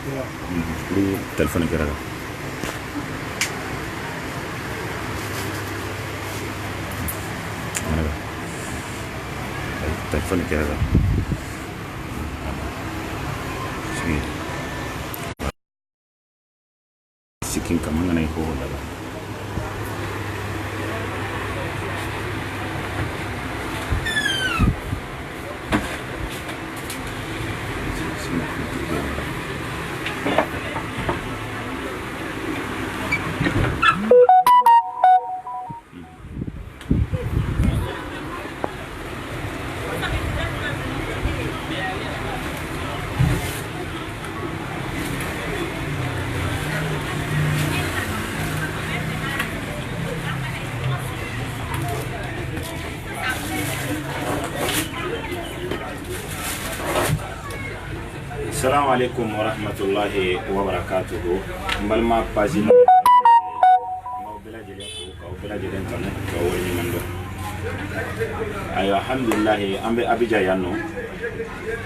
Lu telepon kira kan? Mana kan? Telepon kira kan? Sini. Siking kamang na iko daga. Assalamualaikum warahmatullahi wabarakatuh. Mbalma pagina mau bela jelen ko ka bela jelen tan ko woni mando. Ayo alhamdulillah ambe abija yanno.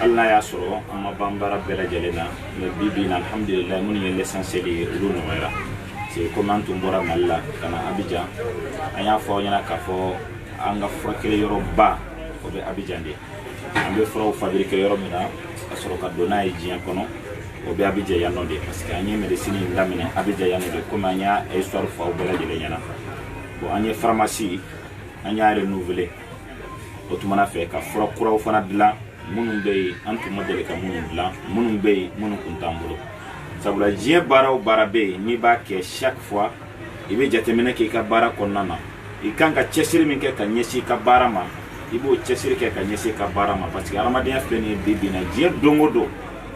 Allah ya soro amma bambara bela jelena le bibina alhamdulillah mun yel l'essentiel lu no wala. C'est comment tumbora malla kana abija anya fo nyana ka fo anga frakele yoruba ko be abijande. Ambe fro fabrique yorobina asoro ka dona jian kono o be abija yanno de parce que anye medicine ndamine abija yanno de comme anya histoire fa o bela jele nyana bo anye pharmacie anya renouveler o tumana fe ka fura kura o fana dila munun be antu modele ka munun dila munun be munun kuntambulo sabula jie bara o bara be ni ba ke chaque fois ibe jatemene ke ka bara konnana ikanga chesiri min ke ka nyesi ka bara ma ibo chesiri ke ka nyesi ka bara ma parce que aramadia feni bibina jie dongodo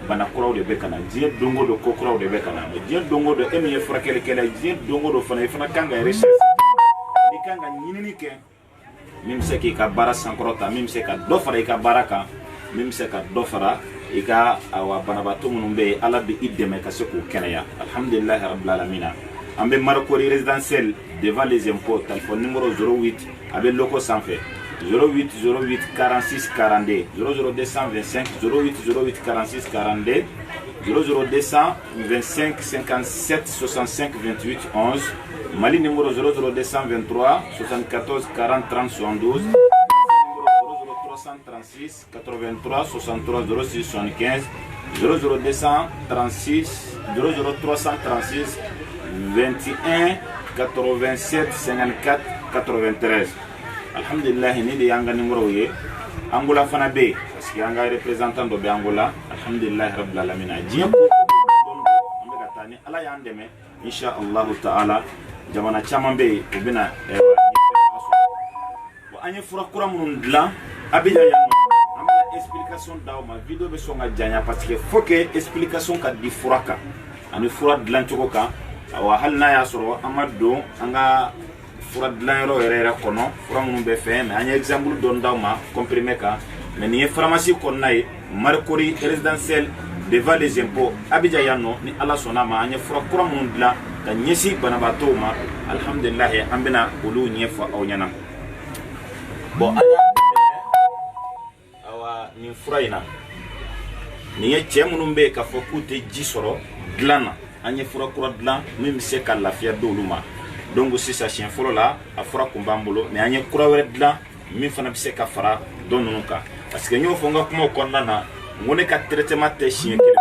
bana kuraw de be kana jie dongodo ko kuraw de be kana jie dongodo emi e frakele kele jie dongodo fana kanga recherche ni kanga nyinini ke même se ki ka bara sankrota même se ka do fara ka baraka même se ka do fara ika awa banabato munumbe ala bi ideme ka se ko kenaya alhamdulillah rabbil alamin ambe marcori résidentiel devant les impôts téléphone numéro 08 avec loco sans fait 08 08 46 42 00225 08 08 46 42 00225 57 65 28 11 Mali numéro 00223 74 40 30 72 336 83 63 06 75 00236 00336 21 87 54 93 alhamdulillah ni de yanga numéro ye Angola fana be parce que yanga représentant do be Angola alhamdulillah rabbil alamin jiya ko on daga tani ala ya ndeme insha Allah taala jamana chama be ubina bo anye fura kura mun dla abija yanno amana explication daw ma video be songa janya parce que faut que explication ka di furaka ani fura dlan chokoka awa halna ya soro amado anga fura dlan ro erera kono fura mun be fe mais anye exemple don daw ma comprimé ka mais ni pharmacie konnay marcori résidentiel devant les impôts abija yanno ni ala sonama anye fura kura mun dla ka nyesi banabato ma alhamdulillah ambina ulu nyefa aw nyana bo awa ni furaina ni ye chemunumbe ka fokute jisoro glana anye fura kura dlan même se ka lafia doluma donc si sa chien folo la a fura kumbambulo mais anye kura were dlan mi fana bise ka fara donunuka parce que nyo fonga kuma konnana ngone ka traitement te chien kele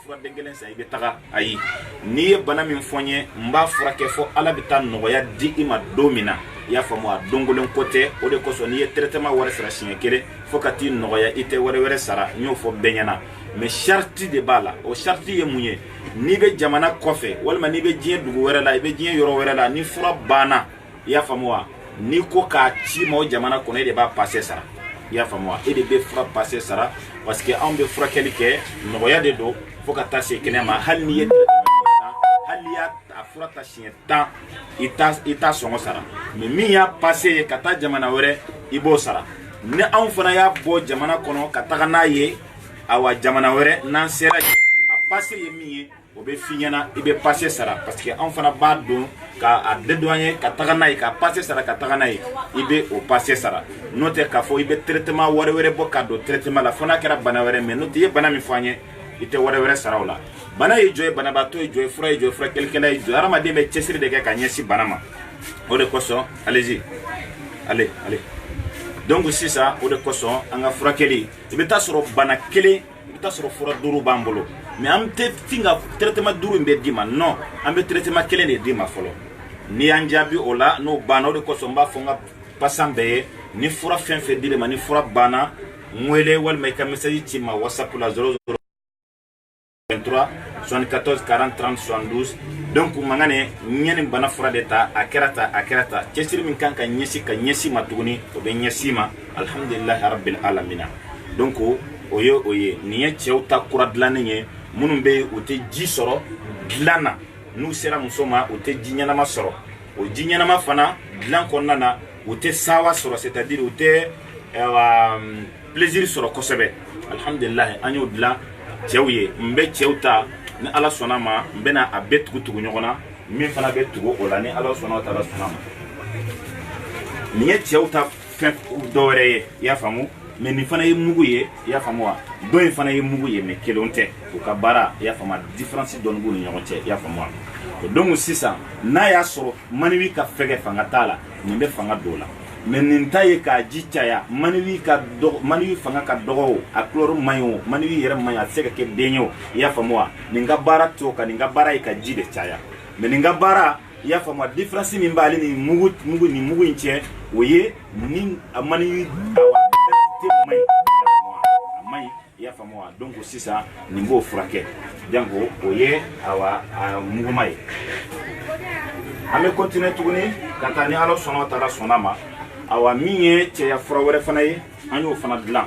fura dengelen sa ibe taga ayi ni ye bana min fonye mba fura ke fo ala bitan no ya di ima domina ya famo a dongolen côté o de koso ni ye traitement wara sara chien kele fo kati no ya ite wara sara nyo fo benyana mais charte de bala o charte ye munye ni be jamana kofe walma ni be jien dugu wara la ibe jien yoro wara la ni fura bana ya famo ni ko ka ci mo jamana ko ne de ba passer sara ya famo e de be fura passer sara parce que on be fura kelike no ya de do foka tase kenema hal ni yete hal ya afura tashien ta ita songo sara mais mi ya passé kata jamana wore ibo sara ne an fana ya bo jamana kono kata na ye awa jamana wore nan sera a passé ye mi obe finyana ibe passé sara parce que an fana ba do ka a dedouaner kata na ye ka passé sara kata na ye ibe o passé sara note ka fo ibe traitement wore bo ka do traitement la fona kera bana wore mais note ye bana mi fanye ite wɛrɛ saraw la bana ye jɔ ye banabaatɔ ye jɔ ye fura ye jɔ ye furakɛlikɛla ye jɔ hadamaden bɛ cɛsiri de kɛ ka ɲɛsin bana ma o de kosɔn allez-y allez donc sisan o de kosɔn an ka furakɛli i bɛ taa sɔrɔ bana kelen i bɛ taa sɔrɔ fura 5 b'an bolo mais an tɛ fin ka traitement 5 in bɛ d'i ma non an bɛ traitement kelen de d'i ma fɔlɔ ni y'an jaabi o la n'o banna o de kosɔn n b'a fɔ n ka patient bɛɛ ye ni fura fɛn fɛn dir'i ma ni fura banna n wele walima i ka message ci ma WhatsApp la 00 23 74 40 30 72 donc mangane ñani bana fura de ta akerata cesiri min kan ka ñesi ma tuguni o be ñesi ma alhamdulillah rabbil alamin donc oye ni ye cewta kura dlané ñe munum be o te ji soro dlana nu sera musoma o te ji ñanama soro o ji ñanama fana dlan ko nana o te sawa soro c'est-à-dire o te plaisir soro kosebe alhamdulillah anyo dla cewye mbe cewta ni ala sona ma mbena abet tugu nyogona min fana bet tugu o la ni ala sona ta ala sona ma ni ye cewta fe dore ya famu me ni fana ye mugu ye ya famu wa do in fana ye mugu ye me kelonte o ka bara ya fama difference don bu ni nyogote ya famu donc sisa na ya soro maniwi ka fege fanga tala ni be fanga dola men ntaye ka jicaya maniwi fanga ka dogo a chloro mayo maniwi yere maya sega ke denyo ya famwa ninga bara to ka ninga bara ka jide chaya men ninga bara ya famwa difference min bali ni mugu nche oye ni maniwi mai ya famwa donc sisa nimbo frake jango oye awa mugu mai ame continue tuguni katani alo sono tara sonama awa miye cɛ ya fura wɛrɛ fana ye an y'o fana dilan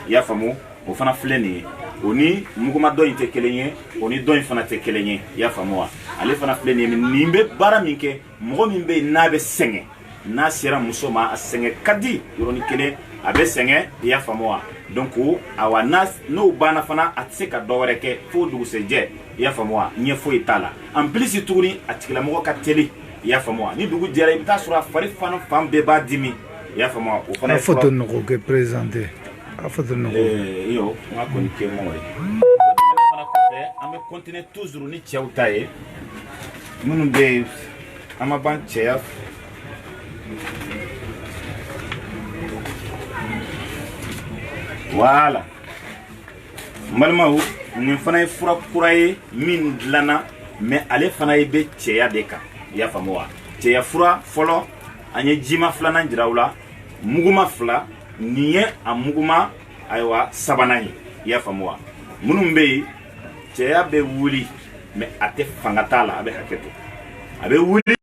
ya famu o fana filɛ nin ye o ni muguma dɔ in tɛ kelen ye o ni dɔ in fana tɛ kelen ye ya famu wa ale fana filɛ nin ye nin bɛ baara min kɛ mɔgɔ min bɛ yen n'a bɛ sɛgɛn n'a sera muso ma a sɛgɛn ka di yɔrɔnin kelen a bɛ sɛgɛn ya famu wa donc awa n'o banna fana a tɛ se ka dɔ wɛrɛ kɛ fo dugusɛjɛ ya famu wa ɲɛ foyi t'a la en plus tuguni a tigilamɔgɔ ka teli ya famu ni dugu jɛra i bɛ taa sɔrɔ a fari fana fan bɛɛ b'a dimi ya famu o fana photo nɔgɔ ke présenter a photo nɔgɔ yo n ka kɔni kɛ mɔgɔ ye fana kɔfɛ an bɛ continuer toujours ni cɛw ta ye minnu bɛ yen an ma ban cɛya voilà n balimaw nin fana ye fura kura ye min dilanna mais ale fana ye bɛ cɛya de kan ya famu wa cɛya fura fɔlɔ an ye jima filanan jira u la muguma fila nin ye a muguma ayiwa sabanan ye ya famu wa minnu bɛ yen cɛya bɛ wuli mais a tɛ fanga t'a la a bɛ hakɛ to a bɛ wuli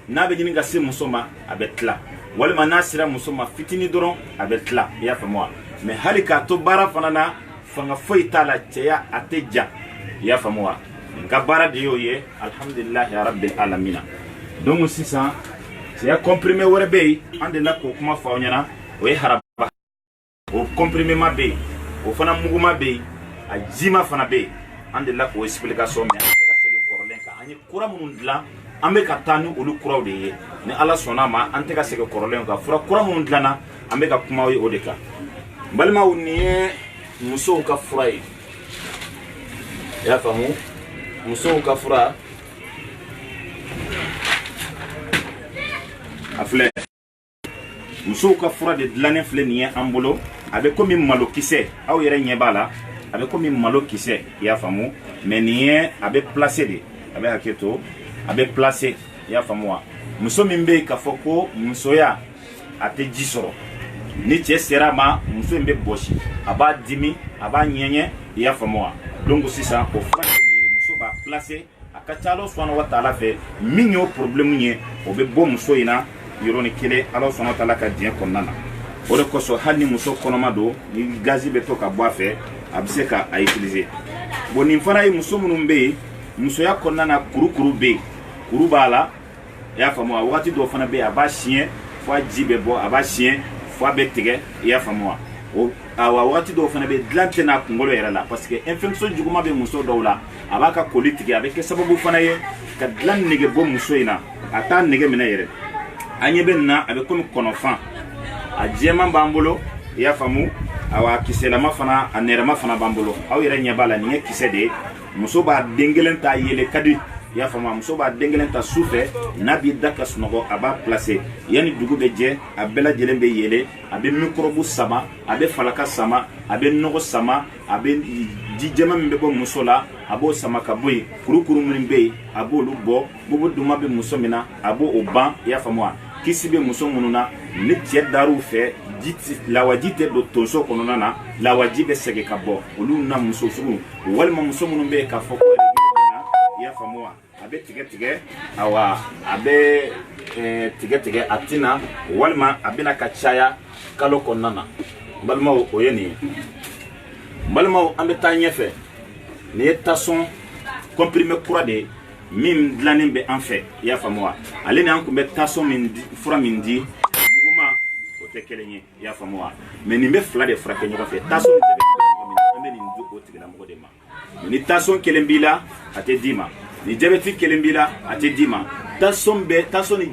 n'a bɛ ɲini ka se muso ma a bɛ tila walima n'a sera muso ma fitinin dɔrɔn a bɛ tila ya famu wa mais hali k'a to baara fana na fanga foyi t'a la cɛya a tɛ ja ya famu wa nka baara de y'o ye alhamdulillah rabbil alamin donc sisan cɛya comprimé wɛrɛ bɛ yen an de la k'o kuma fɔ aw ɲɛna o ye haraba o comprimé ma bɛ yen o fana muguma bɛ yen a jima fana bɛ yen an de la k'o explication mɛn an tɛ ka segin kɔrɔlen kan an ye kura minnu dilan an bɛ ka taa ni olu kuraw de ye ni ala sɔnna ma an tɛ ka segin kɔrɔlen kan fura kura minnu dilanna an bɛ ka kuma aw ye o de kan n balimaw nin ye musow ka fura ye i y'a faamu musow ka fura a filɛ musow ka fura de dilannen filɛ nin ye an bolo a bɛ komi malokisɛ aw yɛrɛ ɲɛ b'a la a bɛ komi malokisɛ i y'a faamu mais nin ye a bɛ placer de a bɛ hakɛ to a bɛ placer i y'a faamu wa muso min bɛ yen k'a fɔ ko musoya a tɛ ji sɔrɔ ni cɛ sera a ma muso in bɛ bɔsi a b'a dimi a b'a ɲɛɲɛ i y'a faamu wa donc sisan o fura muso b'a placer a ka ca ala subhanahu wa taala fɛ min y'o problème ye o bɛ bɔ muso in na yɔrɔnin kelen ala subhanahu wa taala ka diɲɛ kɔnɔna na o de kosɔn hali ni muso kɔnɔma don ni gazi bɛ to ka bɔ a fɛ a bɛ se ka a utiliser bon nin fana ye muso minnu bɛ yen musoya kɔnɔna na kurukuru bɛ yen kuru b'a la i y'a faamu wa wagati dɔw fana bɛ yen a b'a siɲɛ fo a ji bɛ bɔ a b'a siɲɛ fo a bɛ tigɛ i y'a faamu wa awa wagati dɔw fana bɛ dilan tɛ n'a kunkolo yɛrɛ la parce que infection juguman bɛ muso dɔw la a b'a ka koli tigɛ a bɛ kɛ sababu fana ye ka dilan nege bɔ muso in na a t'a nege minɛ yɛrɛ an ɲɛ bɛ nin na a bɛ komi kɔnɔfan a jɛman b'an bolo i y'a faamu awa kiselama fana a nɛrɛma fana b'an bolo aw yɛrɛ ɲɛ b'a la nin ye kisɛ de ye muso b'a den kelen ta yɛlɛ ka di i y'a faamu muso b'a den kelen ta su fɛ n'a b'i da ka sunɔgɔ a b'a placer yanni dugu bɛ jɛ a bɛɛ lajɛlen bɛ yɛlɛ a bɛ microbe sama a bɛ falaka sama a bɛ nɔgɔ sama a bɛ ji jɛma min bɛ bɔ muso la a b'o sama ka bɔ yen kurukuru minnu bɛ yen a b'olu bɔ bubu duma bɛ muso min na a b'o ban i y'a faamu kisi bɛ muso minnu na ni cɛ dar'u fɛ lawaji tɛ don tonso kɔnɔna na lawaji bɛ segin ka bɔ olu na muso sugu walima muso minnu bɛ yen k'a fɔ ko i y'a faamu a bɛ tigɛ tigɛ awa a bɛ tigɛ tigɛ a tina walima a bɛna ka caya kalo kɔnɔna na n balimaw o ye nin ye n balimaw an bɛ taa ɲɛfɛ nin ye tason comprimé kura de ye min dilannen bɛ an fɛ i y'a faamu ale ni an tun bɛ tason min fura min di muguma o tɛ kelen ye i y'a faamu mais nin bɛ fila de furakɛ ɲɔgɔn fɛ tason an bɛ nin di o tigilamɔgɔ de ma ni tason kelen b'i la a tɛ d'i ma ni jabɛti kelen b'i la a tɛ d'i ma tason ni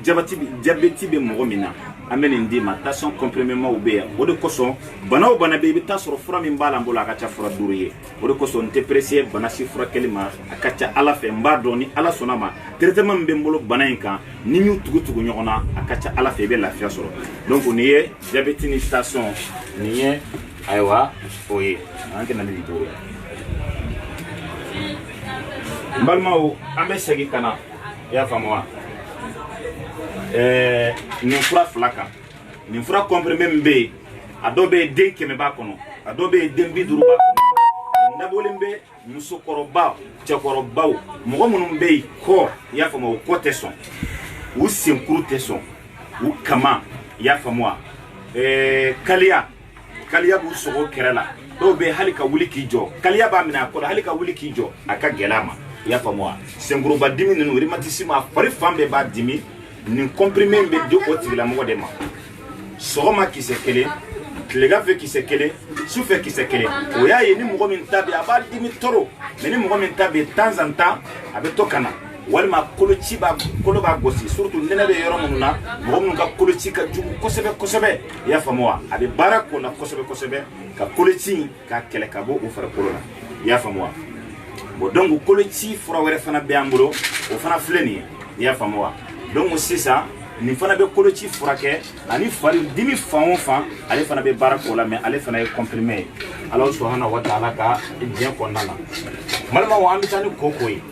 jabɛti bɛ mɔgɔ min na an bɛ nin d'i ma tason comprimé maw bɛ yan o de kosɔn bana o bana bɛ i bɛ taa sɔrɔ fura min b'a la n bolo a ka ca fura 5 ye o de kosɔn n tɛ pressé bana si furakɛli ma a ka ca ala fɛ n b'a dɔn ni ala sɔnna ma traitement min bɛ n bolo bana in kan ni y'u tugu ɲɔgɔn na a ka ca ala fɛ i bɛ lafiya sɔrɔ donc nin ye jabɛti ni tason nin ye ayiwa o ye an tɛna ni nin cogo ye n balimaw an bɛ segin ka na i y'a faamu wa nin fura fila kan nin fura comprimé min bɛ yen a dɔw bɛ yen den 100 b'a kɔnɔ a dɔw bɛ yen den 50 b'a kɔnɔ dabɔlen bɛ musokɔrɔbaw cɛkɔrɔbaw mɔgɔ minnu bɛ yen kɔ i y'a faamu o kɔ tɛ sɔn u senkuru tɛ sɔn u kama i y'a faamu wa kaliya b'u sogo kɛrɛ la dɔw bɛ yen hali ka wuli k'i jɔ kaliya b'a minɛ a kɔ la hali ka wuli k'i jɔ a ka gɛlɛ a ma i y'a faamu wa senkuruba dimi ninnu rhumatisme a fari fan bɛɛ b'a dimi nin comprimé in bɛ di o tigilamɔgɔ de ma sɔgɔma kisɛ kelen tilegan fɛ kisɛ kelen sufɛ kisɛ kelen o y'a ye ni mɔgɔ min ta bɛ a b'a dimi toro mais ni mɔgɔ min ta bɛ temps en temps a bɛ to ka na walima kolo b'a gosi surtout nɛnɛ bɛ yɔrɔ minnu na mɔgɔ minnu ka koloci ka jugu kosɛbɛ kosɛbɛ i y'a faamu wa a bɛ baara k'o la kosɛbɛ kosɛbɛ ka koloci k'a kɛlɛ ka bɔ o farikolo la i y'a faamu wa bon donc koloci fura wɛrɛ fana bɛ an bolo o fana filɛ nin ye i y'a faamu wa donc sisan nin fana bɛ koloci furakɛ ani fari dimi fan o fan ale fana bɛ baara k'o la mais ale fana ye comprimé ye Ala subhanahu wa ta'ala ka diɲɛ kɔnɔna na balimaw an bɛ taa ni koko ye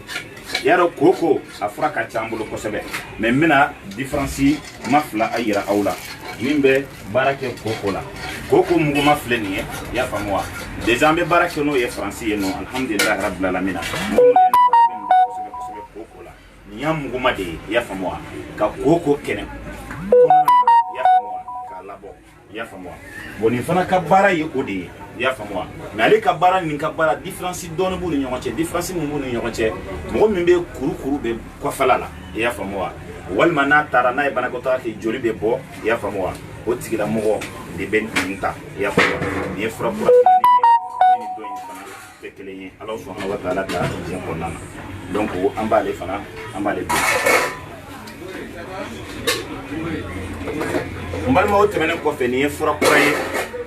i y'a dɔn koko a fura ka ca an bolo kosɛbɛ mais n bɛna différence ma fila a yira aw la min bɛ baara kɛ koko la koko muguma filɛ nin ye i y'a faamu wa déjà an bɛ baara kɛ n'o ye faransi ye nɔ alhamdulilahi rabbil alamina nin y'a muguma de ye i y'a faamu wa ka koko kɛnɛ i y'a faamu wa k'a labɔ i y'a faamu wa bon nin fana ka baara ye o de ye i y'a faamu wa mais ale ka baara nin ka baara différence dɔɔni b'u ni ɲɔgɔn cɛ différence min b'u ni ɲɔgɔn cɛ mɔgɔ min bɛ kurukuru bɛ kɔfɛla la i y'a faamu wa walima n'a taara n'a ye banakɔtaga kɛ joli bɛ bɔ i y'a faamu wa o tigilamɔgɔ de bɛ nin ta i y'a faamu wa nin ye fura kura ni dɔ in fana tɛ kelen ye Ala subhanahu wa ta'ala ka diɲɛ kɔnɔna na donc an b'ale fana an b'ale dun n balimaw tɛmɛnen kɔfɛ nin ye fura kura ye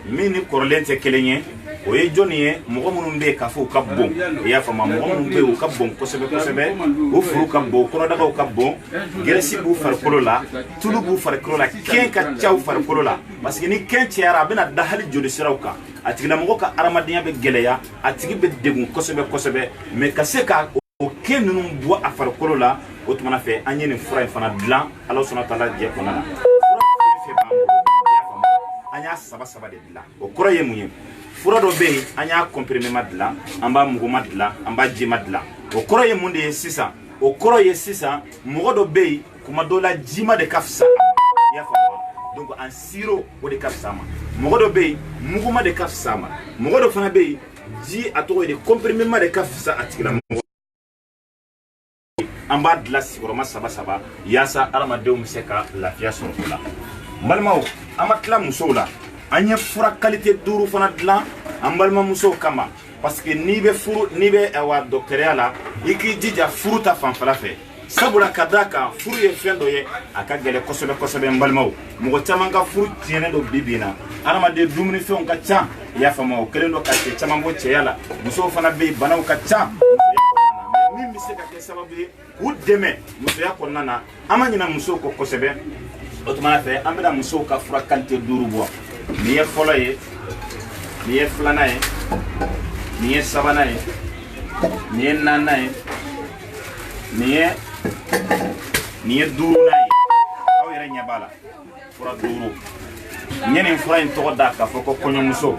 min ni kɔrɔlen tɛ kelen ye o ye jɔnni ye mɔgɔ minnu bɛ yen k'a fɔ u ka bon i y'a faamu mɔgɔ minnu bɛ yen u ka bon kosɛbɛ kosɛbɛ u furu ka bon kɔnɔdagaw ka bon gɛrɛsi b'u farikolo la tulu b'u farikolo la kɛn ka ca u farikolo la parce que ni kɛn cayara a bɛna da hali joli siraw kan a tigilamɔgɔ ka adamadenya bɛ gɛlɛya a tigi bɛ degun kosɛbɛ kosɛbɛ mais ka se ka o kɛn ninnu bɔ a farikolo la o tumana fɛ an ye nin fura in fana dilan Ala subhanahu wa ta'ala jɛ kɔnɔna na an y'a saba de dilan o kɔrɔ ye mun ye fura dɔ bɛ yen an y'a comprimé ma dilan an b'a muguma dilan an b'a jima dilan o kɔrɔ ye mun de ye sisan o kɔrɔ ye sisan mɔgɔ dɔ bɛ yen kuma dɔ la jima de ka fisa i y'a faamu donc en sirop o de ka fisa ma mɔgɔ dɔ bɛ yen muguma de ka fisa ma mɔgɔ dɔ fana bɛ yen ji a tɔgɔ ye de comprimé ma de ka fisa a tigilamɔgɔ an b'a dilan sigiyɔrɔma saba yaasa adamadenw bɛ se ka lafiya sɔrɔ o la n balimaw an ma tila musow la an ye fura qualité 5 fana dilan an balimamusow kama parce que n'i bɛ furu n'i bɛ dɔgɔtɔrɔya la i k'i jija furu ta fanfɛla fɛ sabula kadaka furu ye fendo ye aka gele kosobe kosobe mbalmaw mo chamanga furu tiene do bibina arama de dumuni fe ka cha ya famo kelendo ka che chamambo che yala muso fana be banaw ka cha min bi se ka ke sababu ku deme muso ya ko nana amanyina muso ko kosobe otumana fe ambeda muso ka fura kante duru bo ni ye folo ye ni ye flana ye ni ye sabana ye ni ye nana ye ni ye duru na ye aw yɛrɛ ɲɛ b'a la fura duru n ye nin fura in tɔgɔ da k'a fɔ ko kɔɲɔmuso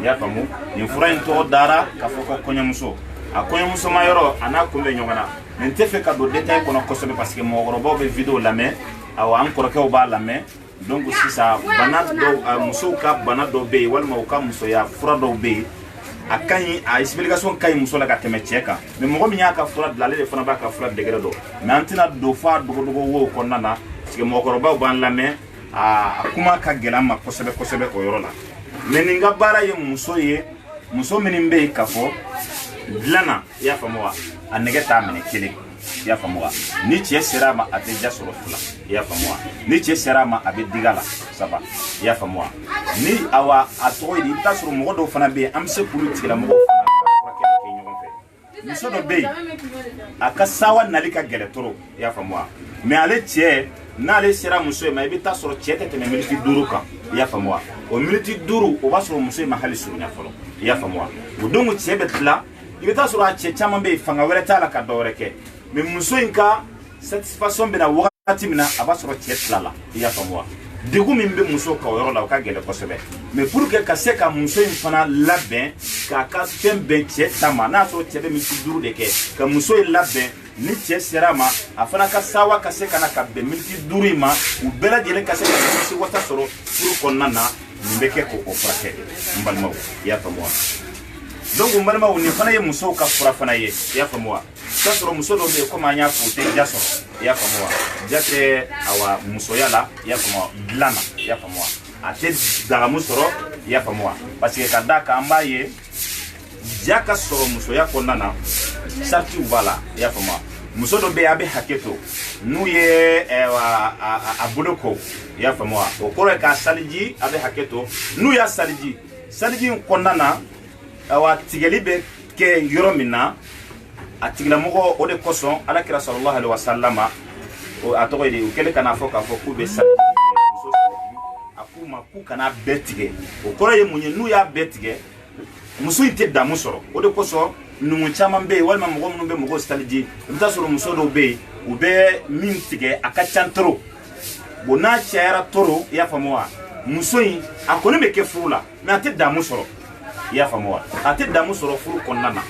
i y'a faamu nin fura in tɔgɔ dara k'a fɔ ko kɔɲɔmuso a kɔɲɔmuso ma yɔrɔ a n'a kun bɛ ɲɔgɔn na mais n tɛ fɛ ka don détail kɔnɔ kosɛbɛ parce que mɔgɔkɔrɔbaw bɛ vidéo lamɛn awɔ an kɔrɔkɛw b'a lamɛn donc sisan bana dɔw musow ka bana dɔw bɛ yen walima u ka musoya fura dɔw bɛ yen a kaɲi a explication kaɲi muso la ka tɛmɛ cɛ kan mais mɔgɔ min y'a ka fura dilan ale de fana b'a ka fura degré dɔn mais an tɛna don f'a dogodogo wo kɔnɔna na parce que mɔgɔkɔrɔbaw b'an lamɛn a kuma ka gɛlɛn ma kosɛbɛ kosɛbɛ o yɔrɔ la mais nin ka baara ye muso minnu bɛ yen k'a fɔ dilanna i y'a faamu wa a nɛgɛ t'a minɛ kelen i y'a faamu wa ni cɛ sera a ma a tɛ ja sɔrɔ fila i y'a faamu wa ni cɛ sera a ma a bɛ diga la saba i y'a faamu wa ni awa a tɔgɔ ye di i bɛ taa sɔrɔ mɔgɔ dɔw fana bɛ yen an bɛ se k'olu tigilamɔgɔw fana ka furakɛli kɛ ɲɔgɔn fɛ muso dɔ bɛ yen a ka sawa nali ka gɛlɛn toro i y'a faamu wa mais ale cɛ n'ale sera muso ye ma i bɛ taa sɔrɔ cɛ tɛ tɛmɛ miniti 5 kan i y'a faamu wa o miniti 5 o b'a sɔrɔ muso in ma hali surunya fɔlɔ i y'a faamu wa o don cɛ bɛ tila i bɛ taa sɔrɔ a cɛ caman bɛ yen fanga wɛrɛ t'a la ka dɔ wɛrɛ kɛ mais muso in ka satisfaction bɛ na wagati min na a b'a sɔrɔ cɛ tila la i y'a faamu wa degun min bɛ muso ka o yɔrɔ la o ka gɛlɛn kosɛbɛ mais pour que ka se ka muso in fana labɛn k'a ka fɛn bɛn cɛ ta ma n'a sɔrɔ cɛ bɛ miniti 5 de kɛ ka muso in labɛn ni cɛ sera a ma a fana ka sawa ka se ka na ka bɛn miniti 5 in ma u bɛɛ lajɛlen ka se ka nimisi wasa sɔrɔ furu kɔnɔna na nin bɛ kɛ k'o furakɛ n balimaw i y'a faamu wa donc n balimaw nin fana ye musow ka fura fana ye i y'a faamu wa i b'a sɔrɔ muso dɔw bɛ yen komi an y'a fɔ o tɛ ja sɔrɔ i y'a faamu wa ja tɛ awa musoya la i y'a faamu wa dilan na i y'a faamu wa a tɛ dagamu sɔrɔ i y'a faamu wa parce que ka d'a kan an b'a ye ja ka sɔrɔ musoya kɔnɔna na saritiw b'a la i y'a faamu wa muso dɔ bɛ yen a bɛ hakɛ to n'u ye a bolo ko i y'a faamu wa o kɔrɔ ye k'a saliji a bɛ hakɛ to n'u y'a saliji in kɔnɔna na awa tigɛli bɛ kɛ yɔrɔ min na a tigilamɔgɔ o de kosɔn alakira sallallahu alaihi wasallam a tɔgɔ ye di u kɛlen kana fɔ k'a fɔ k'u bɛ saliji muso saliji a k'u ma k'u kana bɛɛ tigɛ o kɔrɔ ye mun ye n'u y'a bɛɛ tigɛ muso in tɛ damu sɔrɔ o de kosɔn numu caman bɛ yen walima mɔgɔ minnu bɛ mɔgɔw saliji i bɛ taa sɔrɔ muso dɔw bɛ yen u bɛ min tigɛ a ka ca toro bon n'a cayara toro i y'a faamu wa muso in a kɔni bɛ kɛ furu la mais a tɛ damu sɔrɔ i y'a faamu wa a tɛ damu sɔrɔ furu kɔnɔna na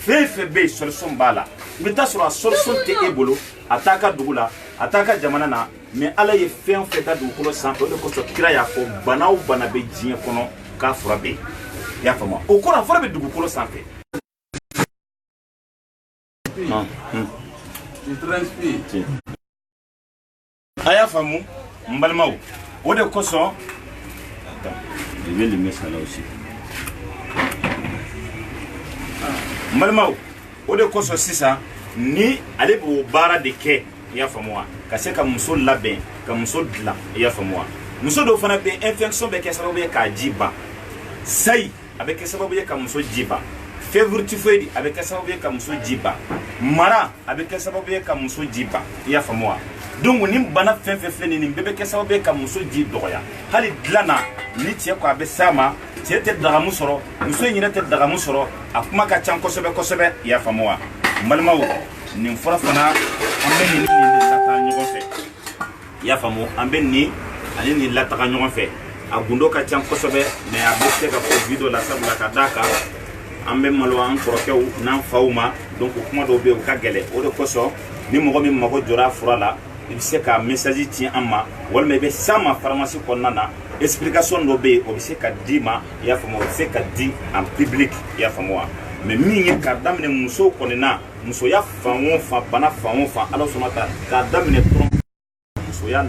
fɛn fɛn bɛ yen solution b'a la i bɛ taa sɔrɔ a solution tɛ e bolo a t'a ka dugu la a t'a ka jamana na mais ala ye fɛn fɛn da dugukolo sanfɛ o de kosɔn kira y'a fɔ bana o bana bɛ diɲɛ kɔnɔ k'a fura bɛ yen i y'a faamu o kɔrɔ a fura bɛ dugukolo sanfɛ. a y'a faamu n balimaw o de kosɔn je vais le mettre là aussi. n balimaw o de kosɔn sisan ni ale b'o baara de kɛ i y'a faamu wa ka se ka muso labɛn ka muso dilan i y'a faamu wa muso dɔw fana bɛ infection bɛ kɛ sababu ye k'a ji ban sayi a bɛ kɛ sababu ye ka muso ji ban fièvre typhoïde a bɛ kɛ sababu ye ka muso ji ban mara a bɛ kɛ sababu ye ka muso ji ban i y'a faamu wa donc ni bana fɛn fɛn filɛ nin bɛɛ bɛ kɛ sababu ye ka muso ji dɔgɔya hali dilan na ni cɛ ko a bɛ s'a ma cɛ tɛ dagamu sɔrɔ muso in yɛrɛ tɛ dagamu sɔrɔ a kuma ka ca kosɛbɛ kosɛbɛ i y'a faamu wa n balimaw nin fura fana an bɛ nin lataga ɲɔgɔn fɛ i y'a faamu an bɛ nin ani nin lataga ɲɔgɔn fɛ a gundo ka ca kosɛbɛ mais a bɛ se ka fɔ video la sabula ka d'a kan an bɛ malo an kɔrɔkɛw n'an faw ma donc kuma dɔw bɛ yen o ka gɛlɛn o de kosɔn ni mɔgɔ min mago jɔra a fura la i bɛ se ka message ci an ma walima i bɛ s'a ma pharmacie kɔnɔna na explication dɔ bɛ yen o bɛ se ka d'i ma i y'a faamu o bɛ se ka di en public i y'a faamu wa mais min ye k'a daminɛ musow kɔni na musoya fan o fan bana fan o fan ala sɔnna ta k'a daminɛ dɔrɔn musoya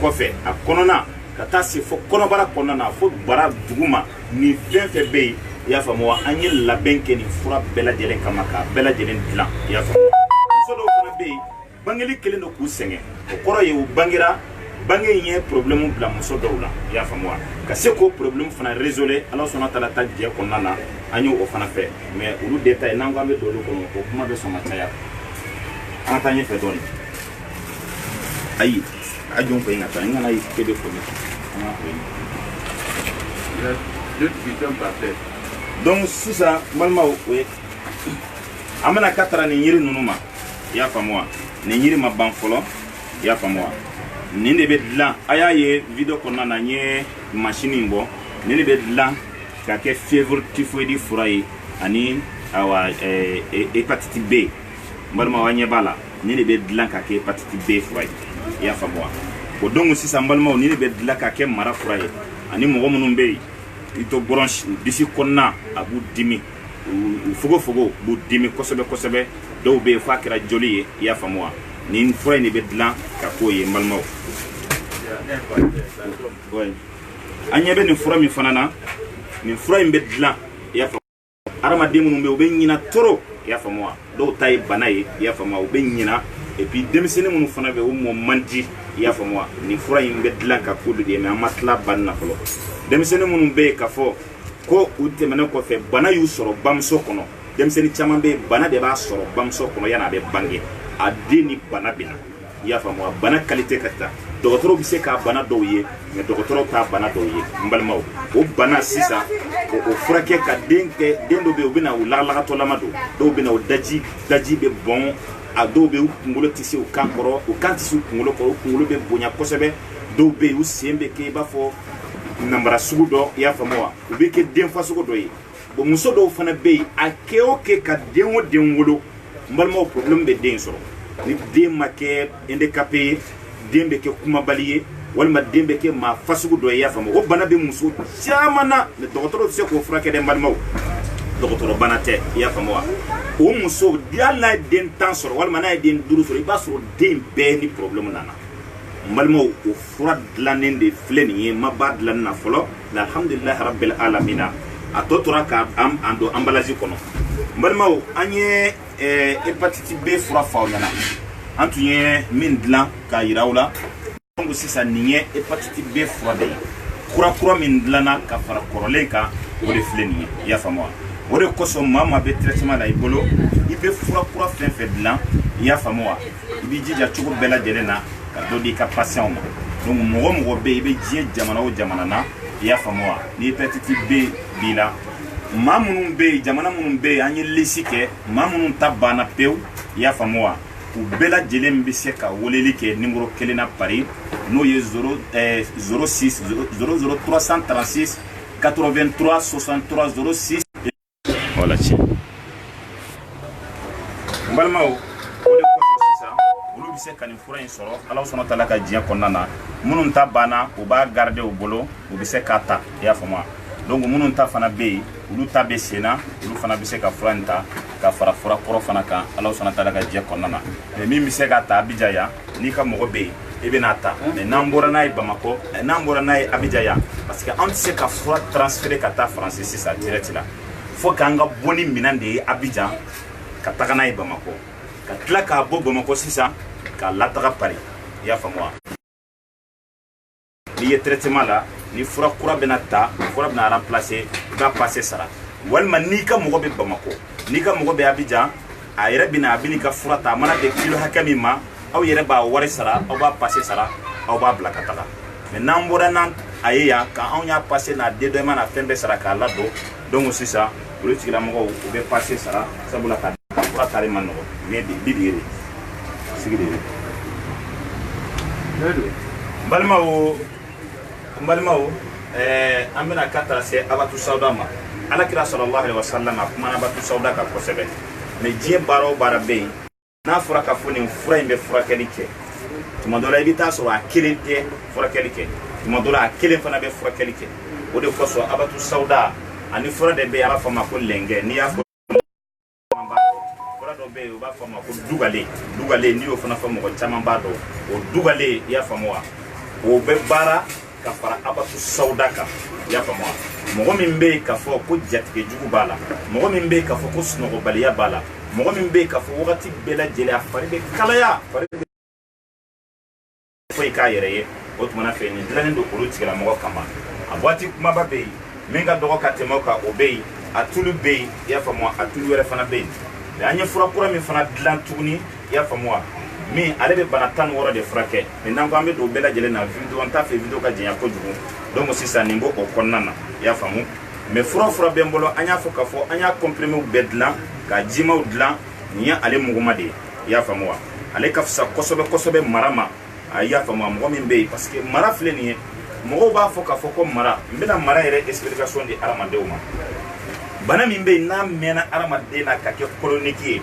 kɔfɛ a kɔnɔna ka taa se fo kɔnɔbara kɔnɔna na fo bara duguma ni fɛn fɛn bɛ yen i y'a faamu wa an ye labɛn kɛ nin fura bɛɛ lajɛlen kama k'a bɛɛ lajɛlen dilan i y'a faamu muso dɔw fana be bangeli kelen do ku senge o koro ye u bangira bange ye problème bla muso dawla ya famwa ka se ko problème fana résolé Allah subhanahu wa ta'ala ta je ko nana anyo o fana fe mais ulu détail nango ambe do ko ko kuma be so mataya an tanye fe don ayi ajon ko ngata ngana yi kede ko ni donc sisa malma we amana katara ni yiri nunuma ya famwa ni yiri maban folo ya famwa ni ne be la aya ye video ko nana nye machine bo ni ne be la ka ke fièvre typhoïde furayi ani awa hépatite B malma wanye bala ni ne be la ka ke hépatite B furayi ya famwa ko donc sisa malma ni ne be la ka ke mara furayi ani mogo munun be ito branche disi konna abu dimi fogo bu dimi kosebe do be fakira joli ya famwa ni furayi ni be la ka ko ye malma anya be ni fura mi fanana ni fura imbe dlan ya fa arama demu no be nyina toro ya fa mo do tay banaye ya fa mo be nyina et puis demisene mu fana be o mo manti ya fa mo ni fura imbe dlan ka ko de me amatla banna folo demisene mu be ka fo ko utte mena ko fe bana yu soro bamso kono demisene chama be bana de ba soro bamso kono yana be bange adeni bana bina ya fa mo bana qualité kata docteur bi se ka bana do ye mais docteur ta bana do ye mbalmaw o bana sisa o frake ka dendo be obina wala la to lamado do bina o daji be bon a do be ngolo tisi o kankoro o kantisu ngolo ko ngolo be bonya kosebe do be o sembe ke ba fo nambara sugudo ya fa mo o be ke den fa sugudo ye bo muso do fana be a ke o ke ka denwo denwolo mbalmaw problème be den soro ni den make handicapé dembe ke kuma baliye walma dembe ke ma fasugu do ya famo o bana be muso jamana le docteur se ko frake de malmaw docteur banate ya famo o muso diala den tansor walma na den durusor ibasro den be ni problème nana malmaw o frad lanende fleni ma bad lanna folo alhamdulillah rabbil alamin a totora ka am ando emballage kono malmaw anye hépatite B fra fawnana antuye min dlan ka yirawla donc sisa niye hépatite B frade kura min dlana ka fara korolenka o de fleni ya famwa o de koso mama be traitement la ibolo ibe kura fen dlan ya famwa ibi jija chugo bela jelena ka dodi ka patient mo donc mogo be ibe jie jamana o jamana na ya famwa ni hépatite B bila mamunun be jamana munun be anyi lesike mamunun tabana pew ya famwa u bela jelem bi se ka woleli ke numéro kelena Paris no ye 06 00336 83 63 06 voilà ci balmao ole ko sisa ulu bi se kan fura in soro Allah subhanahu wa ta'ala ka jiya konnana munun tabana u ba garder u bolo u bi se ka ta ya fama donc munun ta fana be ulu ta be sena ulu fana bi se ka franta ka fara fura koro fana kan Allah subhanahu wa ta'ala ka je konnana mais mi mi se ka ta abijaya ni ka mogo be e be nata mais nambora nay Bamako nambora nay abijaya parce que on sait ka fura transférer ka ta français c'est ça direct là faut kanga boni minande abidjan ka ta nay Bamako ka tla ka bo Bamako c'est ça ka latara Paris ya famwa ni traitement là ni fura kura benata fura bena remplacer ba passer sara walma ni ka mogo be Bamako ni ka mogo be abidjan a yere bina abini ka fura ta mana de kilo hakami ma aw yere ba wari sara aw ba passer sara aw ba bla katala mais nambora nan ayeya ka on ya passer na dedo mana fembe sara ka lado donc c'est ça le tigla mogo o be passer sara sabula ka fura tare manno mais bidiri sigide balmao amena katara se abatu saudama ala kira sallallahu alaihi wasallam kuma abatu sauda ka kosebe mais die baro barabe na fura ka funi fura imbe fura kelike tumadola ibita so akilite fura kelike tumadola akile fana be fura kelike o de koso abatu sauda ani fura de be ala fama ko lenge ni ya fura do be o ba fama ko dugale ni o fana fama ko chamamba do o dugale ya fama o be bara ka fara abatu saudaka ya fama mogo min be ka fo ko jatike jugu bala mogo min be ka fo ko sunogo baliya bala mɔgɔ min bɛ ka fɔ wagati bɛɛ lajɛlen a fari bɛ kalaya fari bɛ foyi k'a yɛrɛ ye o tuma na fɛ nin dilannen don olu tigilamɔgɔ kama a waati kumaba bɛ yen min ka dɔgɔ ka tɛmɛ o kan o bɛ yen a tulu bɛ yen i y'a faamu a tulu wɛrɛ fana bɛ yen mɛ an ye fura kura min fana dilan tuguni i y'a faamu min ale bɛ bana 16 de furakɛ mɛ n'an ko an bɛ don bɛɛ lajɛlen na video an t'a fɛ video ka janya kojugu donc sisan nin b'o kɔnɔna na i y'a faamu mɛ fura bɛ n bolo an y'a fɔ k'a fɔ an y'a comprimés bɛɛ dilan ka jimaw dilan nin ye ale muguma de ye i y'a faamu ale ka fisa kosɛbɛ kosɛbɛ mara ma a y'a faamu mɔgɔ min bɛ yen parce que mara filɛ nin ye mɔgɔw b'a fɔ k'a fɔ ko mara n bɛna mara yɛrɛ explication di hadamadenw ma bana min bɛ yen n'a mɛnna hadamaden na ka kɛ chronique ye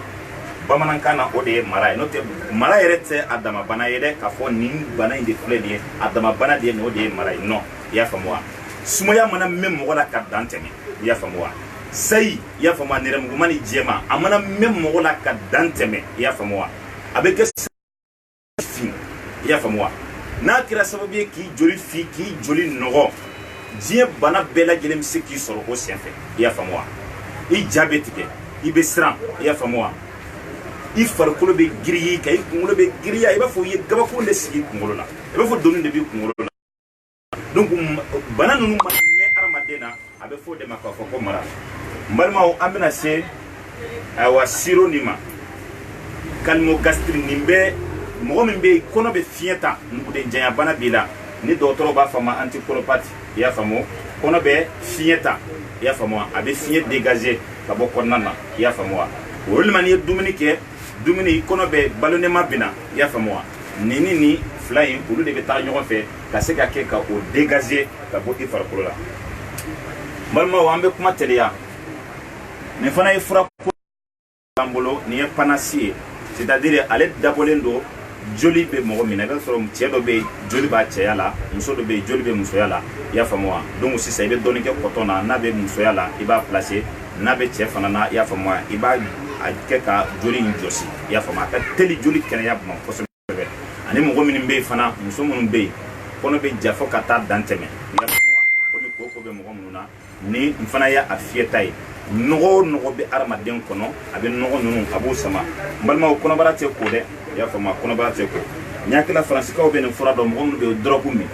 bamanankan na o de ye mara ye n'o tɛ mara yɛrɛ tɛ a dama bana ye dɛ k'a fɔ nin bana in de filɛ nin ye a dama bana de ye nin o de ye mara ye non i y'a faamu sumaya mana mɛn mɔgɔ la ka dan tɛmɛ i y'a faamu sayi i y'a faamu nɛrɛmuguma ni jɛma a mana mɛn mɔgɔ la ka dan tɛmɛ i y'a faamu a bɛ kɛ fin i y'a faamu n'a kɛra sababu ye k'i joli fi k'i joli nɔgɔ diɲɛ bana bɛɛ lajɛlen bɛ se k'i sɔrɔ o senfɛ i y'a faamu i ja bɛ tigɛ i bɛ siran i y'a faamu i farikolo bɛ giriya ka i kunkolo bɛ giriya i b'a fɔ i ye gabakuru de sigi i kunkolo la i b'a fɔ donni de b'i kunkolo la donc bana ninnu mana mɛn hadamaden na a bɛ fɔ o de ma k'a fɔ ko mara n balimaw an bɛna se ayiwa siro nin ma calmant gastrique nin bɛɛ mɔgɔ min bɛ yen kɔnɔ bɛ fiɲɛ ta nuguden janya bana b'i la ni dɔgɔtɔrɔw b'a fɔ a ma anticoropathe i y'a faamu kɔnɔ bɛ fiɲɛ ta i y'a faamu a bɛ fiɲɛ dégager ka bɔ kɔnɔna na i y'a faamu o de ma n'i ye dumuni kɛ dumuni kɔnɔ bɛ balonema bina i y'a faamu nin ni nin fila in olu de bɛ taa ɲɔgɔn fɛ ka se ka kɛ ka o dégager ka bɔ i farikolo la balimaw an bɛ kuma teliya nin fana ye fura an bolo nin ye panacée ye c'est-à-dire ale dabɔlen don joli bɛ mɔgɔ min na i b'a sɔrɔ cɛ dɔ bɛ yen joli b'a cɛya la muso dɔ bɛ yen joli bɛ musoya la i y'a faamu donc sisan i bɛ dɔɔnin kɛ kɔtɔn na n'a bɛ musoya la i b'a placer n'a bɛ cɛ fana na i y'a faamu i b'a a kɛ ka joli in jɔsi i y'a faamu a ka teli joli kɛnɛya ma kosɛbɛ ani mɔgɔ minnu bɛ yen fana muso minnu bɛ yen kɔnɔ bɛ ja fɔ ka taa dan tɛmɛ i y'a faamu komi koko bɛ mɔgɔ minnu na ni n fana y'a fiyɛta ye nɔgɔ o nɔgɔ bɛ hadamaden kɔnɔ a bɛ nɔgɔ ninnu a b'o sama n balimaw kɔnɔbara tɛ ko dɛ i y'a faamu kɔnɔbara tɛ ko n y'a kɛla faransikaw bɛ nin fura dɔn mɔgɔ minnu bɛ yen dɔrɔgu min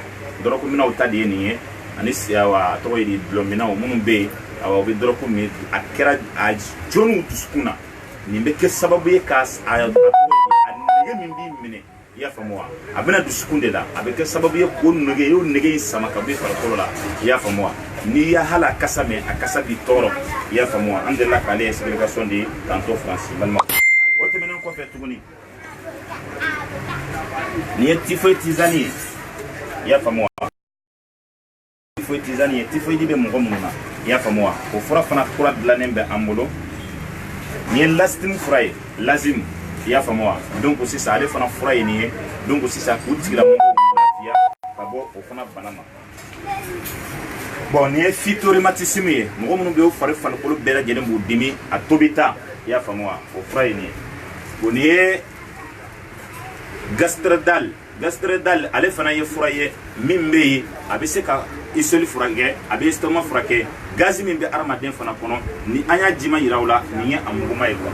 dɔrɔgu minnaw ta de ye nin ye ani awa tɔgɔ ye di dulɔminnaw minnu bɛ yen awa u bɛ dɔrɔgu min a kɛra a jɔnniw dusukun na nin bɛ kɛ sababu ye ka a nege min b'i minɛ i y'a faamu a bɛna dusukun de la a bɛ kɛ sababu ye k'o nege y'o nege in sama ka bɔ i farikolo la i y'a faamu n'i y'a hali a kasa mɛn a kasa b'i tɔɔrɔ i y'a faamu an delila k'ale explication di tantôt Fransi balima o tɛmɛnen kɔfɛ tuguni nin ye typhoïde tisane ye i y'a faamu typhoïde tisane ye typhoïde bɛ mɔgɔ minnu na i y'a faamu o fura fana kura dilannen bɛ an bolo nin ye lastim fura ye lazim i y'a faamu donc sisan ale fana fura ye nin ye donc sisan k'u tigilamɔgɔw lafiya ka bɔ o fana bana ma bon nin ye phytorhumatisme ye mɔgɔ minnu bɛ yen o farikolo bɛɛ lajɛlen b'u dimi a tobita i y'a faamu o fura ye nin ye bon nin ye gastredal ale fana ye fura ye min bɛ yen a bɛ se ka isoli furakɛ a bɛ estomac furakɛ gazi min bɛ hadamaden fana kɔnɔ ni an y'a jima yira u la nin ye a muguma ye quoi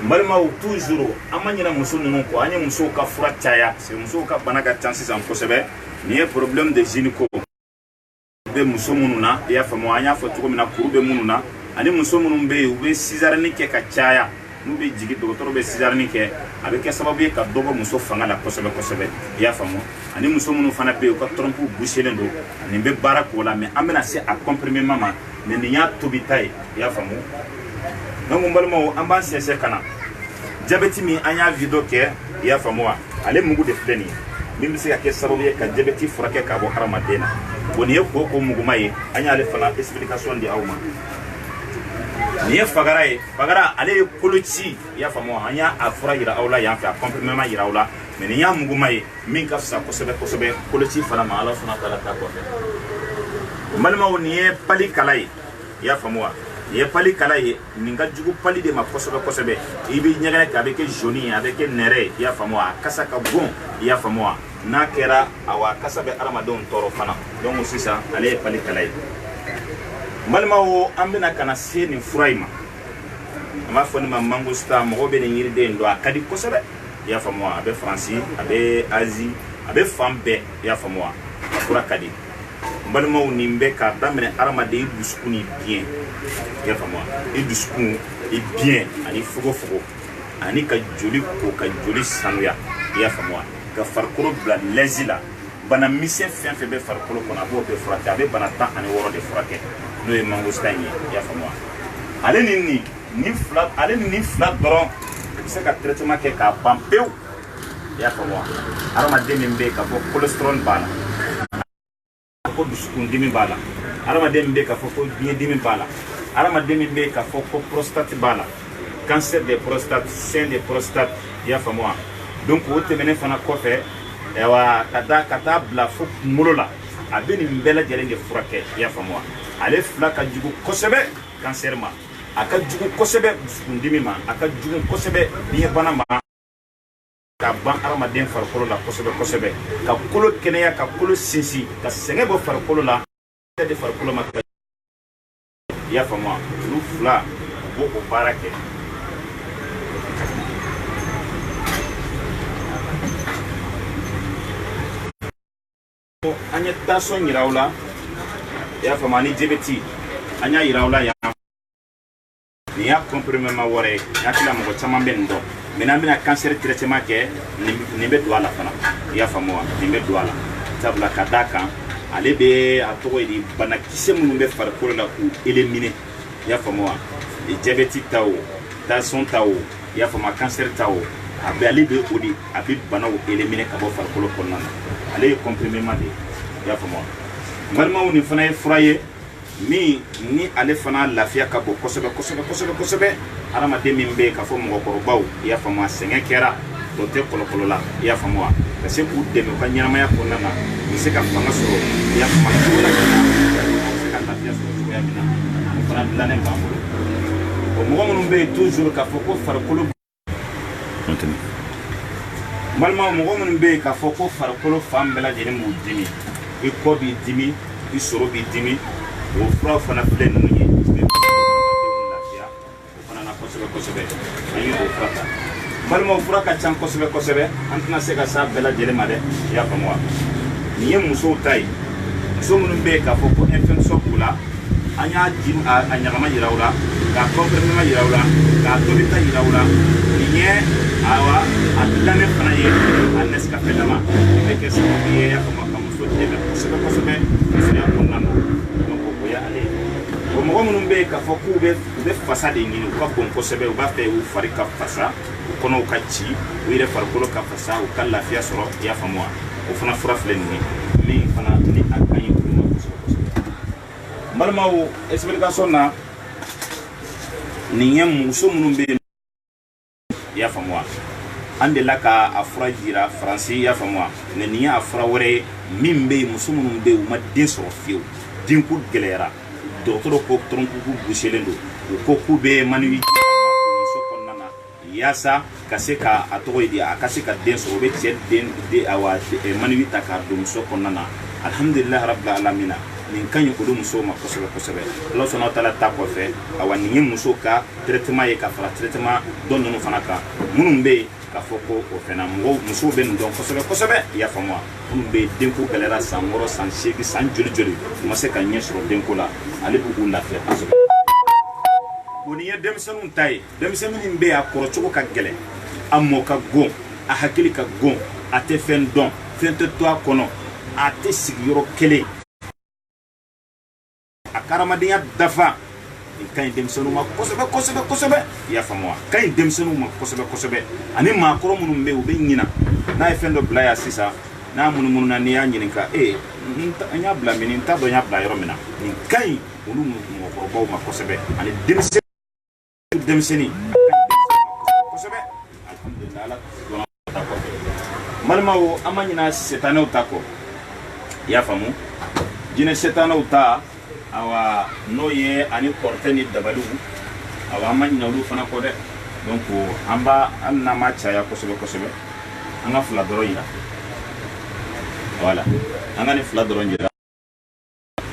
n balimaw toujours an ma ɲinɛ muso ninnu kɔ an ye musow ka fura caya parce que musow ka bana ka ca sisan kosɛbɛ nin ye problème de gynéco bɛ muso minnu na i y'a faamu an y'a fɔ cogo min na kuru bɛ minnu na ani muso minnu bɛ yen u bɛ césarienne kɛ ka caya n'u bɛ jigin dɔgɔtɔrɔ bɛ césarienne kɛ a bɛ kɛ sababu ye ka dɔ bɔ muso fanga la kosɛbɛ kosɛbɛ i y'a faamu ani muso minnu fana bɛ yen u ka trompe bouchelen don nin bɛ baara k'o la mais an bɛna se a comprimé ma mais nin y'a tobita ye i y'a faamu donc n balimaw an b'an sɛnsɛn ka na jabɛti min an y'a video kɛ i y'a faamu ale mugu de filɛ nin ye min bɛ se ka kɛ sababu ye ka jabɛti furakɛ ka bɔ hadamaden na bon nin ye koko muguma ye an y'ale fana explication di aw ma nin ye fagara ye fagara ale ye koloci i y'a faamu an y'a fura yira aw la yan fɛ a comprimé yira aw la mais nin y'a muguma ye min ka fisa kosɛbɛ kosɛbɛ koloci fana ma ala sɔnna k'ala ta kɔfɛ balimaw nin ye pali kala ye i y'a faamu nin ye pali kala ye nin ka jugu pali de ma kosɛbɛ kosɛbɛ i bɛ ɲɛgɛnɛ kɛ a bɛ kɛ jaune ye a bɛ kɛ nɛrɛ ye i y'a faamu a kasa ka bon i y'a faamu n'a kɛra awa kasa bɛ hadamadenw tɔɔrɔ fana donc sisan ale ye pali kala ye balimaw an bɛna ka na se nin fura in ma ama fo ni mangousta mo be ni yirde ndo akadi ko sebe ya fa moi abe France abe Asie abe fambe ya fa moi fura kadi balma woni mbe ka damene arama de duskuni bien ya fa moi e duskun e bien ani fugo ani ka joli ko ka joli sanuya ya fa moi ka farkoro bla lezila bana mission fe be farkoro ko na bo be frate abe bana ta ani woro de frake no e mangousta ni ya fa moi ale ni flat doron c'est ka traitement ke ka pampeu ya fa moi arama de mbe ka fo cholesterol bala ko duskun dimi bala arama de mbe ka fo ko bien dimi bala arama de mbe ka fo ko prostate bala cancer de prostate sein de prostate ya fa moi donc o te menen fana ko fe e wa kata bla fo mulola abeni mbela jere nge furake ya fa moi ale fla ka jugu kosebe cancer ma aka jugu kosebe duskun dimi ma aka jugu kosebe biye bana ma ka ban arama den farkolo la kosebe ka kolo keneya ka kolo sinsi ka senge bo farkolo la de farkolo ma ya fa moi lu fla bo o barake anya taso nyirawla ya fa mani jebeti anya yirawla ya ni ya comprimé ma wore ya kila mo chama bendo mina cancer traitement ke ni be douala fana ya fa moi ni be douala tabla kadaka ale be atogo di bana kisse mun be far ko la ku éliminer ya fa moi e diabète taw tension taw ya fa ma cancer taw abe ali be odi abi bana o éliminer ka bo far ko ko nan ale comprimé ma de ya fa moi malma woni fana furaye ni ale fana lafiya ka bo kosebe arama de mimbe ka fo mo ko baw ya fa ma senga kera do te kolokolo la ya fa moi ka se ku de ka nyama ya ko nana ni se ka fanga so ya fa ma ko la ka lafiya so ya mina fana blanen ba mo o mo mo be toujours ka fo ko far kolo maintenant malma mo mo be ka fo ko far kolo fam bela jere mo dimi e ko bi dimi e soro bi dimi o fura fana fle no ni lafiya o fana na kosebe ayi o fura balmo fura ka chan kosebe antna se ka sa bela jere made ya fa moi ni yem muso tai so mun be ka fo ko infection kula anya jim anya ma yirawla ka comprimé ma yirawla ka tobita yirawla ni ye awa adlane fana ye anes ka felama be ke so ye ya fa ma muso tebe kosebe ya konana o mo mun be ka fo ku be fasa de ngini ko bon ko sebe o ba fe o fari ka fasa ko no ka ci o ire far ko ka fasa o kan lafiya soro ya fa moi o fana fura flen ni mi fana ni akan ko mo ko malma o explication na ni yam muso mun be ya fa moi ande la ka afra jira français ya fa moi ne ni afra wore mimbe muso mun be o ma den soro fiu din ko gelera docteur ko tronku ku bushelendo ko ku be manui so konnana yasa kaseka atoidi akaseka denso be tied den de awa manui takardo so konnana alhamdulillah rabbil alamin nin kanyo ko dum so ma kosebe Allah subhanahu wa ta'ala ta ko fe awani muso ka traitement e ka fara traitement don no fanaka munum be ka foko o fena mo muso be ndon kosebe ya fa moi be denko galera samoro san shegi san joli ma se ka nyesro denko la ale bu la fe aso boni ye demsenun tay demsenun be akoro choko ka gele ammo ka gon a hakili ka gon a te fen don fente to akono a te sigiro kele akaramadiya dafa kan demsenu ma kosebe ya fa moi kan demsenu ma kosebe ani ma koro munum be o be nyina na e fendo blaya sisa na munum na ni ya nyininka anya bla minin ta do nya bla yoro mina ni kan ulu mo ko baw ma kosebe ani demseni kosebe alhamdulillah la dona ta ko malma o amanyina setane o tako ya famu jine setane o ta awa no ye ani porte ni dabalu awa amanyina lu fana ko de donc amba anna ma chaya kosebe anga fula doro ira voilà anga ni fula doro ira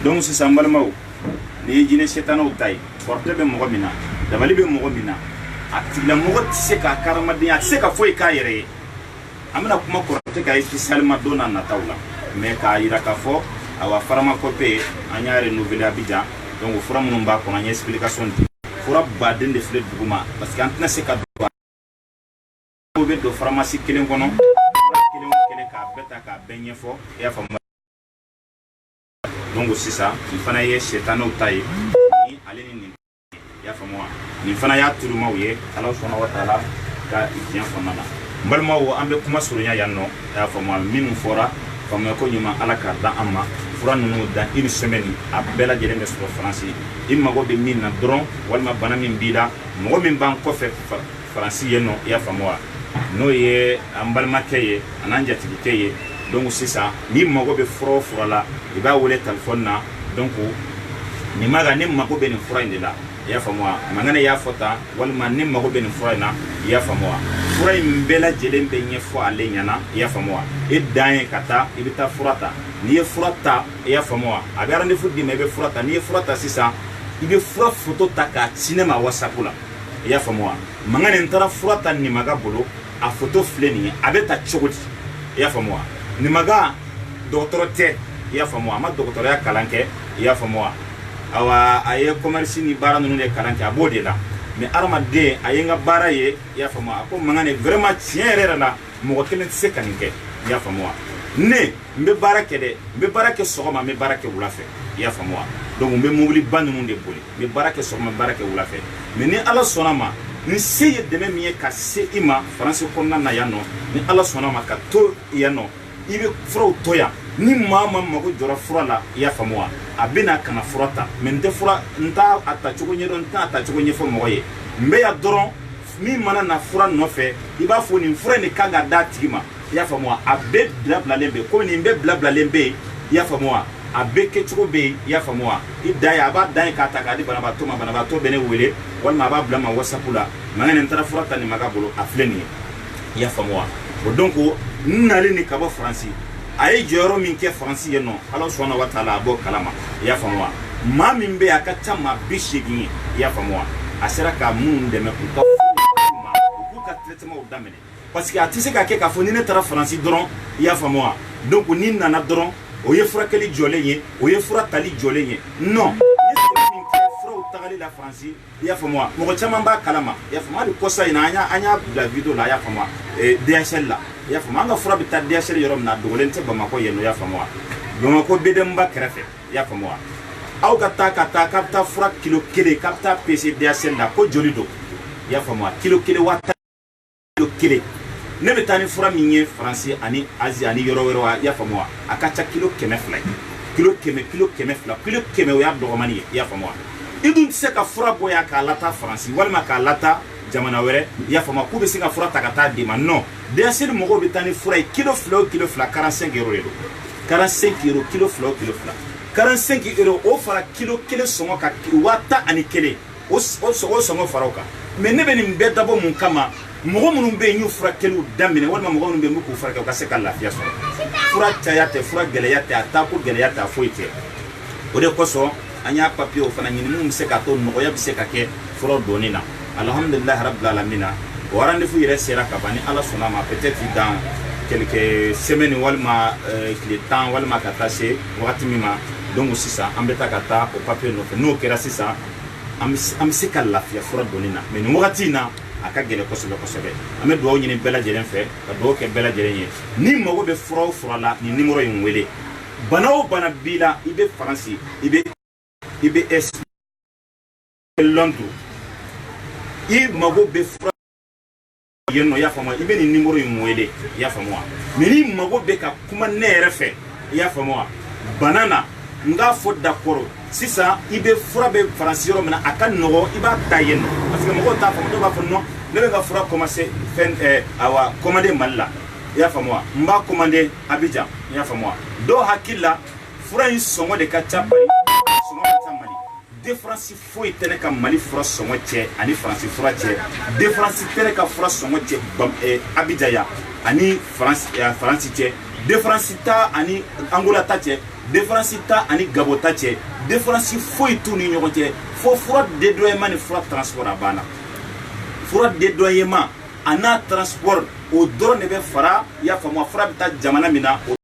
donc si sambal maw ni jine setane o tay porte be mo mina dabali be mogo mina atila mogo tse ka karamadenya tse ka foi ka yere amna kuma korate ka spécialement dona na tawla mais ka ira ka fo awa pharmacopée anya renouveler Abidjan donc fura mun ba ko anya explication di fura ba den de fle duguma parce que antna se ka do be do pharmacie kelen kono kelen ka beta ka benye fo ya fa donc c'est ça il fana ye chetano tay ni aleni ni ya fa moi ni fana ya turuma wiye Allah subhanahu wa ta'ala ka ikian fana na balma wo ambe kuma surunya yanno ya fa moi min fora fa mo ko nyuma ala ka da amma fura nunu da une semaine a bela jere nge sur France imma go be min na dron walma bana min bida mo min ban ko fe France yenno ya fa moi no ye ambalma keye ananja tikeye donc c'est ça ni mago be fro la iba wole téléphone na donc ni maga ni mago be ni fura ndela ya fa moi mangana ya fota walma ni mago be ni fura na ya fa moi fura imbela jele be nyefo ale nyana ya fa moi e dan kata ibita furata ni e furata ya fa moi agara ne fudi me be furata ni e furata sisa ibe fura photo taka cinéma WhatsApp la ya fa moi mangana ntara furata ni maga bolo a photo fleni abeta chogoti ya fa moi ni maga docteur te ya fa moi ma docteur ya kalanke ya fa moi awa aye commerce ni bara nunu de kalanke abode la mais arma de ayenga bara ye ya fa moi ko mangane vraiment tien rera la mo kelen se kaninke ya fa moi ne mbe bara kede mbe bara ke sogoma mbe bara ke wulafe ya fa moi donc mbe mobili banunu de boli mbe bara ke sogoma bara ke wulafe mais ni ala sonama ni seye deme miye ka se ima France konna na yano ni ala sonama ka to yano ibe fura toya ni mama mako jora fura la ya famwa abena kana furata mente fura nta ata chugo nyedo nta ata chugo nyefo moye mbe ya doron mi mana na fura no fe iba fo ni fura ni kaga datima ya famwa abe blabla lembe ko ni mbe blabla lembe ya famwa abe ke chugo be ya famwa idaya aba dai ka taka di bana ba to bene wele wal ma ba blama wasapula mangane ntara furata ni magabolo afleni ya famwa donc nali ni kaba France ay joro min ke France yeno Allah subhanahu wa ta'ala abo kalama ya famwa ma min be akata ma bishigi ya famwa asira ka mun de me ko ka traitement o damene parce que atise ka ke ka foni ne tara France dron ya famwa donc ni nana dron o ye fura kali jolenye o ye fura tali jolenye non tagali la France ya famwa mo chama ba kalama ya famwa di kosa ina anya la video la ya famwa DHL la ya famwa nga fura bita DHL yorom na dogolente Bamako yeno ya famwa Bamako bedemba krefe ya famwa au kata kapta fura kilo kele kapta PC DHL la ko jolido ya famwa kilo kele wata kilo kele ne betani fura minye France ani Asie ani yoro ya famwa akacha kilo keme fly kilo keme fly kilo keme ya dogomani ya famwa idun se ka fura boya ka lata France walma ka lata jamana were ya fama ku be singa fura takata di man non de asir mogo bitani fura kilo fla 45 euros 45 euros kilo fla 45 euros o fara kilo kele songo ka wata ani kele o songo farauka mais ne beni mbeda bo mun kama mogo munun be nyu fura kelu damine walma mogo munun be muku fura ka se ka lafiya so fura tayate fura geleyate ata ko geleyate foite o de koso anya papier fana nyini mum se ka to no ya bise ka ke furo donina alhamdulillah rabbil alamin warande fu yere sera ka bani ala sunama peut-être dans quelques semaines walma le temps walma ka tasser wakati mima donc aussi ça ambeta kata au papier no kera sisa am se ka lafiya furo donina mais no wakati na aka gele kosobe ame do nyini bela jeren fe ka do ke bela jeren ni mogo be furo la ni numéro yin wele banawo bana bila ibe France ibe es Londres i mago be fura yeno ya fama ibe ni numéro yimwele ya fama meni mago be ka kuma nere fe ya fama banana nga fo d'accord sisa ibe fura be français mena akan nogo iba tayeno parce que mago ta fama do ba fo non le nga fura commencer fin awa commander malla ya fama mba commander Abidjan ya fama do hakilla fura yi songo de ka chapali différence foi tene ka Mali fura songo che ani France fura che différence tene ka fura songo che Abidjan ani France che différence ta ani Angola ta che différence ta ani gabota cɛ différence foyi t'u ni ɲɔgɔn cɛ fo fura dédoyement ni fura transport a banna fura dédoyement a n'a transport o dɔrɔn de bɛ fara i y'a faamu fura bɛ taa jamana min na o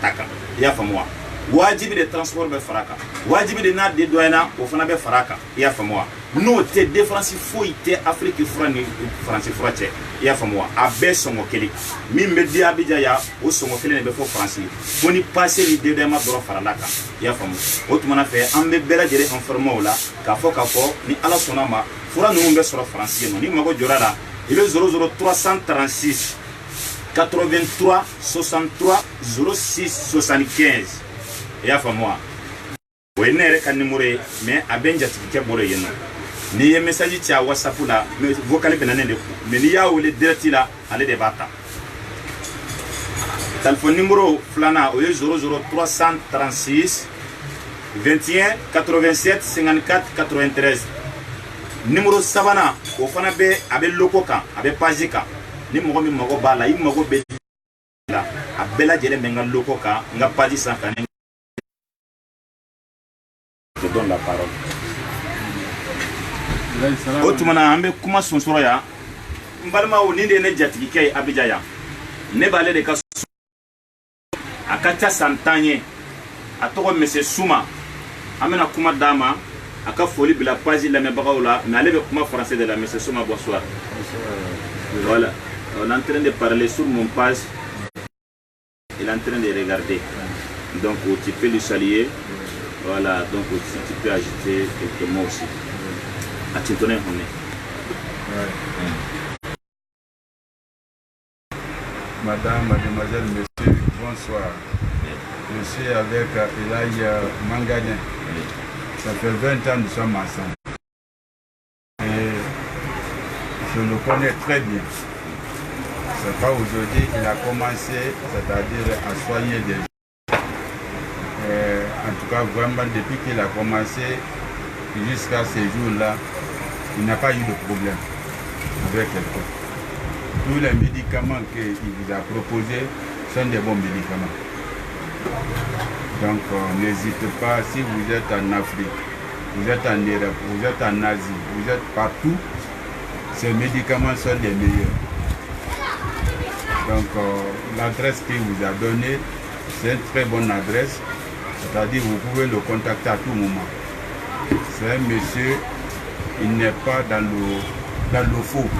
ta kan i y'a faamu wajibi de transport bɛ fara kan wajibi de n'a dédoyena o fana bɛ fara kan i y'a faamu n'o tɛ différence foyi tɛ Afrique fura ni Faransi fura cɛ i y'a faamu a bɛɛ sɔngɔ kelen min bɛ di Abidjan ya o sɔngɔ kelen de bɛ fɔ Faransi fo ni passé ni dédoyement dɔrɔn farala kan i y'a faamu o tuma fɛ an bɛ bɛɛ lajɛlen informé o la k'a fɔ ni Ala sɔnna ma fura ninnu bɛ sɔrɔ Faransi yen nɔ ni mago jɔra la i bɛ 00 336 83 63 06 75 i y'a faamu o ye ne yɛrɛ ka numéro ye mais a bɛ n jatigikɛ bolo yen nɔ n'i ye message ci a WhatsApp la vocal bɛ na ne de kun mais n'i y'a wele direct la ale de b'a ta téléphone numéro filanan o ye 00 336 21 87 54 93 numéro sabanan o fana bɛ a bɛ logo kan a bɛ page kan ni mɔgɔ min mago b'a la i mago bɛ la a bɛɛ lajɛlen bɛ n ka logo kan n ka page sanfɛ ani je donne la parole. O tumana an bɛ kuma sonsɔrɔ yan n balimaw nin de ye ne jatigikɛ ye Abidjan yan ne b'ale de ka a ka ca san 10 ye a tɔgɔ Monsieur Souma an bɛna kuma d'a ma a ka foli bila page lamɛnbagaw la mais ale bɛ kuma français de la Monsieur Souma bonsoir. Voilà, on est en train de parler sur mon page, il est en train de regarder donc tu peux lui saluer. Voilà, donc si tu peux ajouter quelques mots aussi. À te donner on est. Madame, mademoiselle, monsieur, bonsoir. Je suis avec Elaï Manganin. Ça fait 20 ans que nous sommes ensemble. Et je le connais très bien. C'est pas aujourd'hui qu'il a commencé, c'est-à-dire à soigner des gens. En tout cas, vraiment, depuis qu'il a commencé jusqu'à ces jours-là, il n'a pas eu de problème avec quelqu'un. Tous les médicaments qu'il vous a proposés sont des bons médicaments. Donc, n'hésitez pas, si vous êtes en Afrique, vous êtes en Europe, vous êtes en Asie, vous êtes partout, ces médicaments sont les meilleurs. Donc, l'adresse qu'il vous a donnée, c'est une très bonne adresse. C'est-à-dire vous pouvez le contacter à tout moment. C'est un monsieur, il n'est pas dans le faux.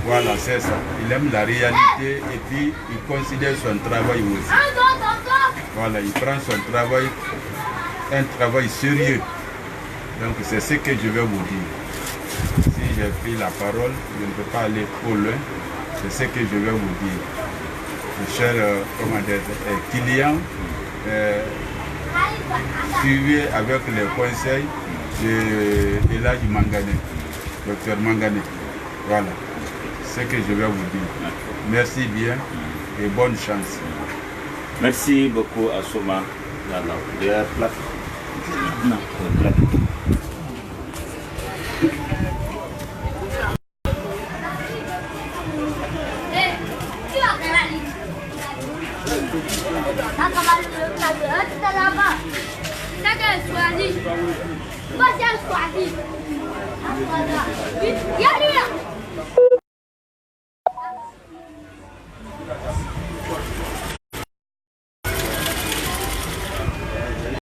Voilà, c'est ça. Il aime la réalité et puis il considère son travail aussi. Voilà, il prend son travail, un travail sérieux. Donc c'est ce que je vais vous dire. Si j'ai pris la parole, je ne peux pas aller trop loin. C'est ce que je vais vous dire. Mes chers clients, suivez avec les conseils de Elaï Manganin, docteur Manganin. Voilà ce que je vais vous dire. Merci bien et bonne chance. Merci beaucoup à Souma. Swahili.